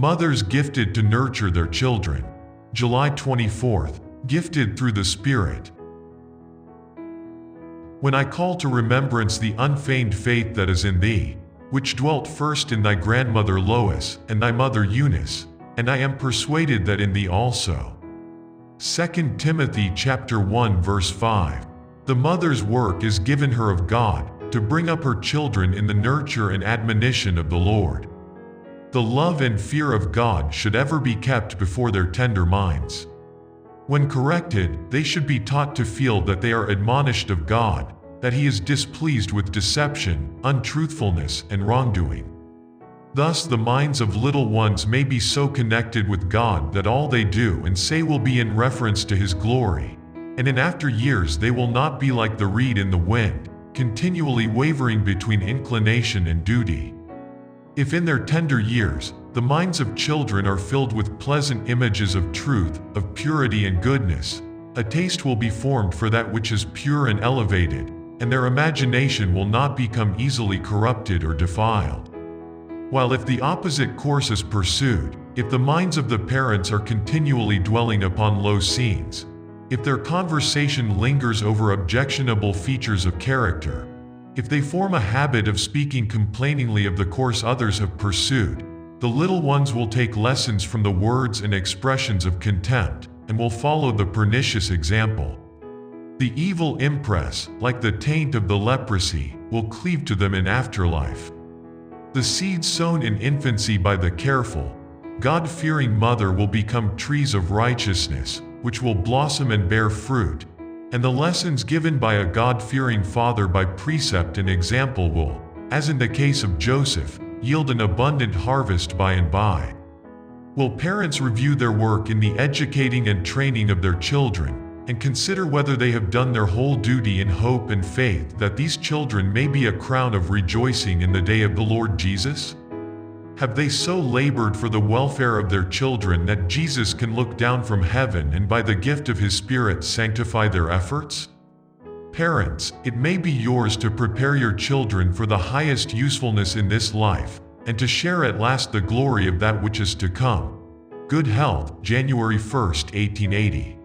Mothers gifted to nurture their children. July 24th, gifted through the Spirit. When I call to remembrance the unfeigned faith that is in thee, which dwelt first in thy grandmother Lois and thy mother Eunice, and I am persuaded that in thee also. 2 Timothy chapter 1 verse 5. The mother's work is given her of God, to bring up her children in the nurture and admonition of the Lord. The love and fear of God should ever be kept before their tender minds. When corrected, they should be taught to feel that they are admonished of God, that He is displeased with deception, untruthfulness, and wrongdoing. Thus the minds of little ones may be so connected with God that all they do and say will be in reference to His glory, and in after years they will not be like the reed in the wind, continually wavering between inclination and duty. If in their tender years, the minds of children are filled with pleasant images of truth, of purity and goodness, a taste will be formed for that which is pure and elevated, and their imagination will not become easily corrupted or defiled. While if the opposite course is pursued, if the minds of the parents are continually dwelling upon low scenes, if their conversation lingers over objectionable features of character, if they form a habit of speaking complainingly of the course others have pursued, the little ones will take lessons from the words and expressions of contempt, and will follow the pernicious example. The evil impress, like the taint of the leprosy, will cleave to them in afterlife. The seeds sown in infancy by the careful, God-fearing mother will become trees of righteousness, which will blossom and bear fruit, and the lessons given by a God-fearing father by precept and example will, as in the case of Joseph, yield an abundant harvest by and by. Will parents review their work in the educating and training of their children, and consider whether they have done their whole duty in hope and faith that these children may be a crown of rejoicing in the day of the Lord Jesus? Have they so labored for the welfare of their children that Jesus can look down from heaven and by the gift of His Spirit sanctify their efforts? Parents, it may be yours to prepare your children for the highest usefulness in this life, and to share at last the glory of that which is to come. Good Health, January 1, 1880.